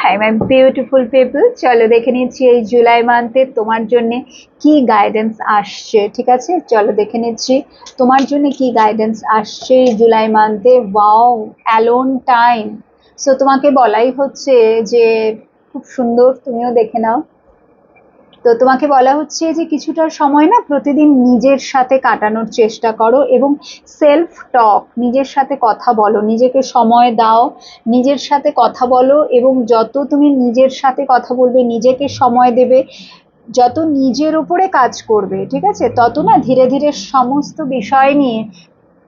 Hi my beautiful people, চলো দেখে নিচ্ছি এই জুলাই মান্থে তোমার জন্য কি গাইডেন্স আসছে। ঠিক আছে, চলো দেখে নিচ্ছি তোমার জন্য কি গাইডেন্স আসছে এই জুলাই মান্থে। Wow, alone time. সো তোমাকে বলাই হচ্ছে যে খুব সুন্দর, তুমিও দেখে নাও। তো তোমাকে বলা হচ্ছে যে কিছুটা সময় না প্রতিদিন নিজের সাথে কাটানোর চেষ্টা করো এবং সেলফ টক, নিজের সাথে কথা বলো, নিজেকে সময় দাও, নিজের সাথে কথা বলো। এবং যত তুমি নিজের সাথে কথা বলবে, নিজেকে সময় দেবে, যত নিজের উপরে কাজ করবে, ঠিক আছে, তত না ধীরে ধীরে সমস্ত বিষয় নিয়ে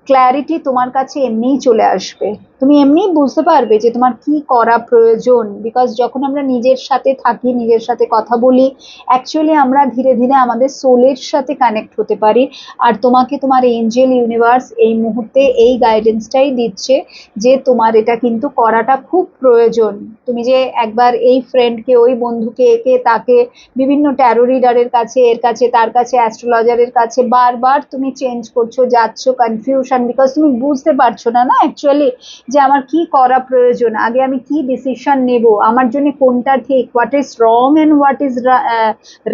ক্ল্যারিটি তোমার কাছে এমনিই চলে আসবে। তুমি এমনিই বুঝতে পারবে যে তোমার কি করা প্রয়োজন। বিকজ যখন আমরা নিজের সাথে থাকি, নিজের সাথে কথা বলি, অ্যাকচুয়ালি আমরা ধীরে ধীরে আমাদের সোলের সাথে কানেক্ট হতে পারি। আর তোমাকে তোমার এঞ্জেল ইউনিভার্স এই মুহূর্তে এই গাইডেন্সটাই দিচ্ছে যে তোমার এটা কিন্তু করাটা খুব প্রয়োজন। তুমি যে একবার এই ফ্রেন্ডকে, ওই বন্ধুকে, একে তাকে, বিভিন্ন ট্যারো রিডারের কাছে, এর কাছে, তার কাছে, অ্যাস্ট্রোলজারের কাছে বারবার তুমি চেঞ্জ করছো, যাচ্ছ, কনফিউশন, বিকজ তুমি বুঝতে পারছো না না অ্যাকচুয়ালি যে আমার কি করা প্রয়োজন, আগে আমি কি ডিসিশন নেব, আমার জন্য কোনটা ঠিক, what is wrong and what is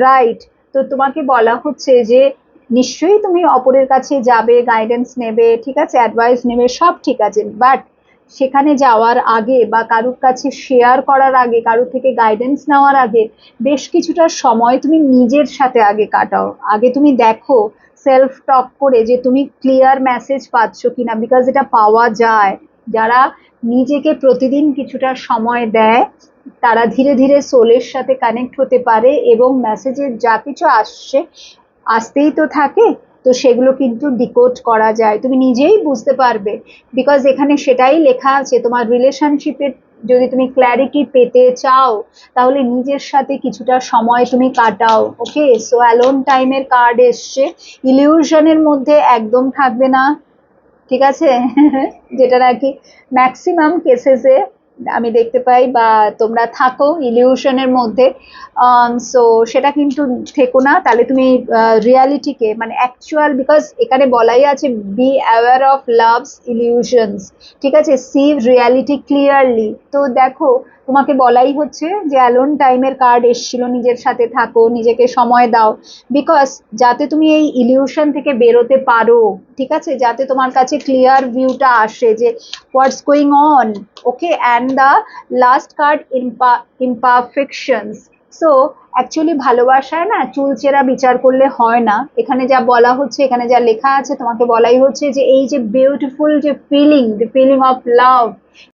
right. তো তোমাকে বলা হচ্ছে যে নিশ্চয়ই তুমি অপরের কাছে যাবে, গাইডেন্স নেবে, ঠিক আছে, অ্যাডভাইস নেবে, সব ঠিক আছে, বাট সেখানে যাওয়ার আগে বা কারুর কাছে শেয়ার করার আগে, কারুর থেকে গাইডেন্স নেওয়ার আগে বেশ কিছুটা সময় তুমি নিজের সাথে আগে কাটাও। আগে তুমি দেখো সেলফ টক করে যে তুমি ক্লিয়ার মেসেজ পাচ্ছ কিনা, বিকজ এটা পাওয়া যায়। যারা নিজেকে প্রতিদিন কিছুটা সময় দেয় তারা ধীরে ধীরে সোলের সাথে কানেক্ট হতে পারে এবং মেসেজের যা কিছু আসছে, আসতেই তো থাকে, তো সেগুলো কিন্তু ডিকোড করা যায়, তুমি নিজেই বুঝতে পারবে। বিকজ এখানে সেটাই লেখা আছে, তোমার রিলেশনশিপের যদি তুমি ক্ল্যারিটি পেতে চাও তাহলে নিজের সাথে কিছুটা সময় তুমি কাটাও। ওকে, সো অ্যালোন টাইমের কার্ড এসছে, ইলিউশনের মধ্যে একদম থাকবে না, ঠিক আছে। যেটা নাকি ম্যাক্সিমাম কেসেসে আমি দেখতে পাই, বা তোমরা থাকো ইলিউশনের মধ্যে। সো সেটা কিন্তু থেকো না, তাহলে তুমি রিয়ালিটিকে মানে অ্যাকচুয়াল, বিকজ এখানে বলাই আছে বি অ্যাওয়ার অফ লাভস ইলিউশনস, ঠিক আছে, সি রিয়ালিটি ক্লিয়ারলি। তো দেখো তোমাকে বলাই হচ্ছে যে অ্যালোন টাইমের কার্ড এসেছিল, নিজের সাথে থাকো, নিজেকে সময় দাও, বিকজ যাতে তুমি এই ইলিউশন থেকে বেরোতে পারো, ঠিক আছে, যাতে তোমার কাছে ক্লিয়ার ভিউটা আসে যে what's going on. Okay, and the last card ইমপারফেকশনস। So actually ভালোবাসায় না চুলচেরা বিচার করলে হয় না। এখানে যা বলা হচ্ছে, এখানে যা লেখা আছে, তোমাকে বলাই হচ্ছে যে এই যে বিউটিফুল যে feeling, the feeling of love,